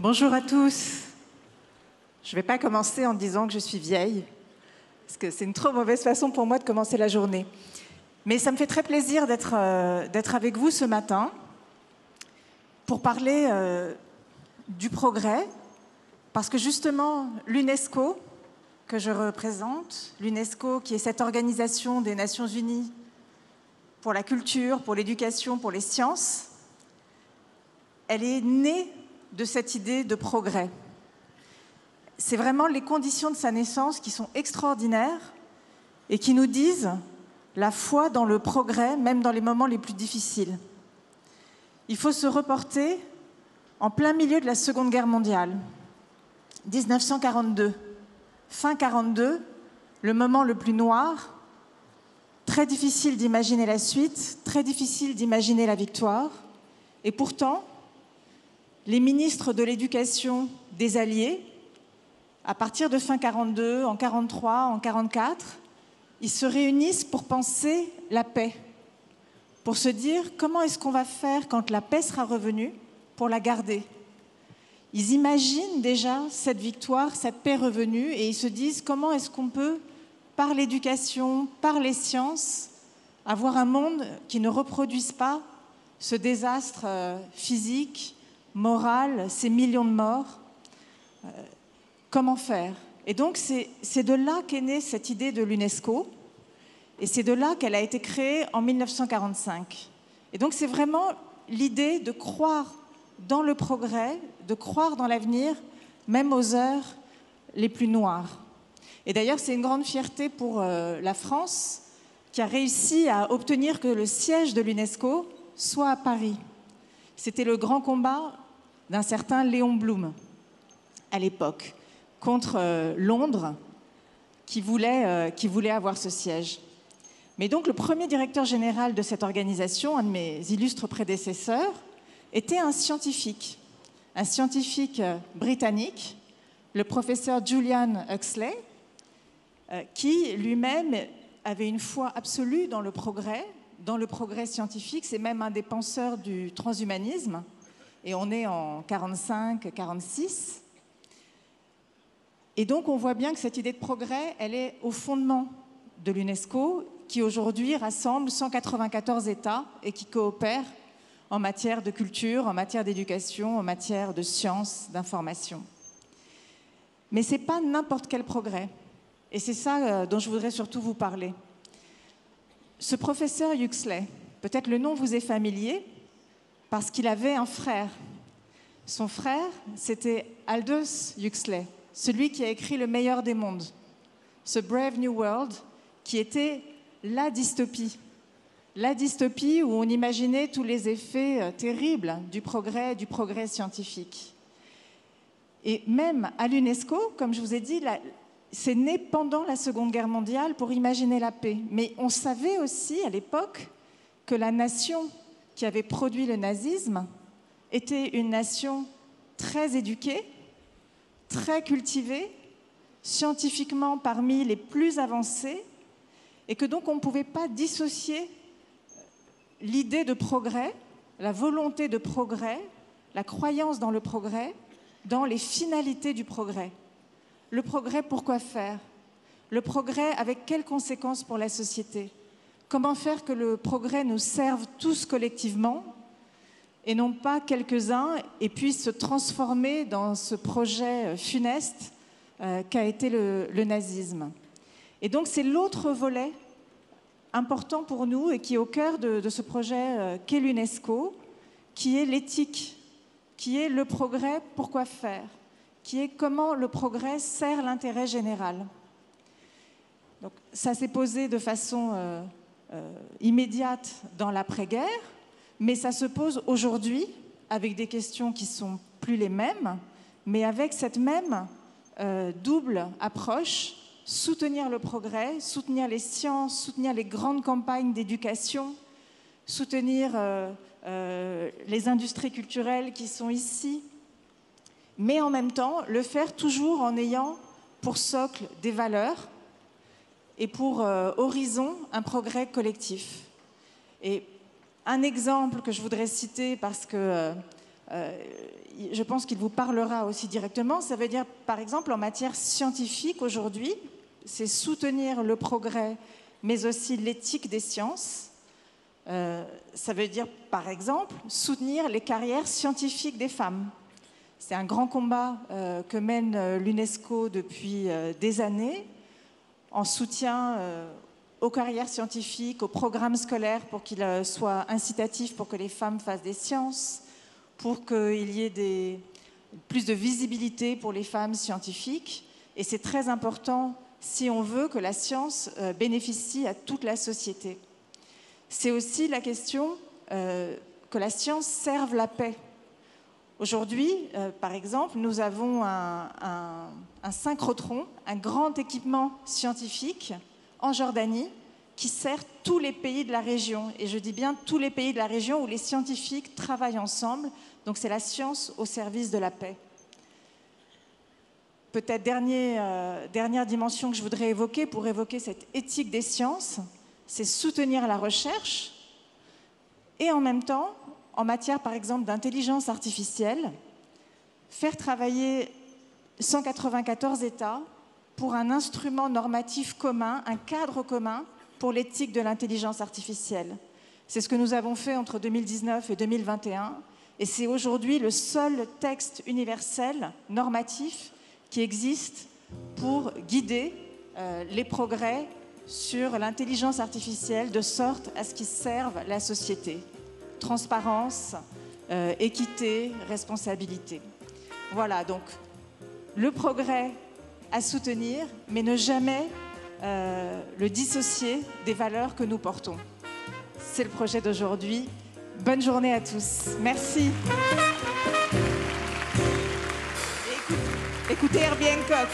Bonjour à tous. Je ne vais pas commencer en disant que je suis vieille, parce que c'est une trop mauvaise façon pour moi de commencer la journée. Mais ça me fait très plaisir d'être avec vous ce matin pour parler du progrès, parce que justement, l'UNESCO, que je représente, l'UNESCO qui est cette organisation des Nations Unies pour la culture, pour l'éducation, pour les sciences, elle est née de cette idée de progrès. C'est vraiment les conditions de sa naissance qui sont extraordinaires et qui nous disent la foi dans le progrès, même dans les moments les plus difficiles. Il faut se reporter en plein milieu de la Seconde Guerre mondiale, 1942. Fin 42, le moment le plus noir, très difficile d'imaginer la suite, très difficile d'imaginer la victoire. Et pourtant, les ministres de l'éducation des Alliés, à partir de fin 42, en 43, en 44, ils se réunissent pour penser la paix, pour se dire comment est-ce qu'on va faire quand la paix sera revenue pour la garder. Ils imaginent déjà cette victoire, cette paix revenue, et ils se disent comment est-ce qu'on peut, par l'éducation, par les sciences, avoir un monde qui ne reproduise pas ce désastre physique, moral, ces millions de morts. Comment faire? Et donc c'est de là qu'est née cette idée de l'UNESCO, et c'est de là qu'elle a été créée en 1945. Et donc c'est vraiment l'idée de croire dans le progrès, de croire dans l'avenir, même aux heures les plus noires. Et d'ailleurs, c'est une grande fierté pour la France, qui a réussi à obtenir que le siège de l'UNESCO soit à Paris. C'était le grand combat d'un certain Léon Blum, à l'époque, contre Londres, qui voulait avoir ce siège. Mais donc, le premier directeur général de cette organisation, un de mes illustres prédécesseurs, était un scientifique britannique, le professeur Julian Huxley, qui lui-même avait une foi absolue dans le progrès scientifique. C'est même un des penseurs du transhumanisme, et on est en 45-46. Et donc on voit bien que cette idée de progrès, elle est au fondement de l'UNESCO, qui aujourd'hui rassemble 194 États et qui coopèrent en matière de culture, en matière d'éducation, en matière de sciences, d'information. Mais ce n'est pas n'importe quel progrès. Et c'est ça dont je voudrais surtout vous parler. Ce professeur Huxley, peut-être le nom vous est familier, parce qu'il avait un frère. Son frère, c'était Aldous Huxley, celui qui a écrit Le meilleur des mondes, ce Brave New World, qui était la dystopie où on imaginait tous les effets terribles du progrès scientifique. Et même à l'UNESCO, comme je vous ai dit, c'est né pendant la Seconde Guerre mondiale pour imaginer la paix. Mais on savait aussi à l'époque que la nation qui avait produit le nazisme était une nation très éduquée, très cultivée, scientifiquement parmi les plus avancées, et que donc on ne pouvait pas dissocier l'idée de progrès, la volonté de progrès, la croyance dans le progrès, dans les finalités du progrès. Le progrès, pourquoi faire? Le progrès, avec quelles conséquences pour la société? Comment faire que le progrès nous serve tous collectivement et non pas quelques-uns et puisse se transformer dans ce projet funeste qu'a été le nazisme. Et donc c'est l'autre volet important pour nous et qui est au cœur de ce projet qu'est l'UNESCO, qui est l'éthique, qui est le progrès, pourquoi faire, qui est comment le progrès sert l'intérêt général. Donc, ça s'est posé de façon immédiate dans l'après-guerre, mais ça se pose aujourd'hui avec des questions qui ne sont plus les mêmes, mais avec cette même double approche: soutenir le progrès, soutenir les sciences, soutenir les grandes campagnes d'éducation, soutenir les industries culturelles qui sont ici, mais en même temps le faire toujours en ayant pour socle des valeurs et pour horizon un progrès collectif. Et un exemple que je voudrais citer, parce que je pense qu'il vous parlera aussi directement. Ça veut dire, par exemple, en matière scientifique, aujourd'hui, c'est soutenir le progrès, mais aussi l'éthique des sciences. Ça veut dire, par exemple, soutenir les carrières scientifiques des femmes. C'est un grand combat que mène l'UNESCO depuis des années, en soutien aux carrières scientifiques, aux programmes scolaires pour qu'ils soient incitatifs pour que les femmes fassent des sciences, pour qu'il y ait plus de visibilité pour les femmes scientifiques. Et c'est très important si on veut que la science bénéficie à toute la société. C'est aussi la question que la science serve la paix. Aujourd'hui, par exemple, nous avons un synchrotron, un grand équipement scientifique en Jordanie qui sert tous les pays de la région. Et je dis bien tous les pays de la région où les scientifiques travaillent ensemble. Donc c'est la science au service de la paix. Peut-être dernière dimension que je voudrais évoquer pour évoquer cette éthique des sciences, c'est soutenir la recherche et en même temps, en matière par exemple d'intelligence artificielle, faire travailler 194 États pour un instrument normatif commun, un cadre commun pour l'éthique de l'intelligence artificielle. C'est ce que nous avons fait entre 2019 et 2021 et c'est aujourd'hui le seul texte universel normatif qui existe pour guider les progrès sur l'intelligence artificielle de sorte à ce qu'ils servent la société. Transparence, équité, responsabilité. Voilà, donc le progrès à soutenir, mais ne jamais le dissocier des valeurs que nous portons. C'est le projet d'aujourd'hui. Bonne journée à tous. Merci. Écoutez Herbie Hancock.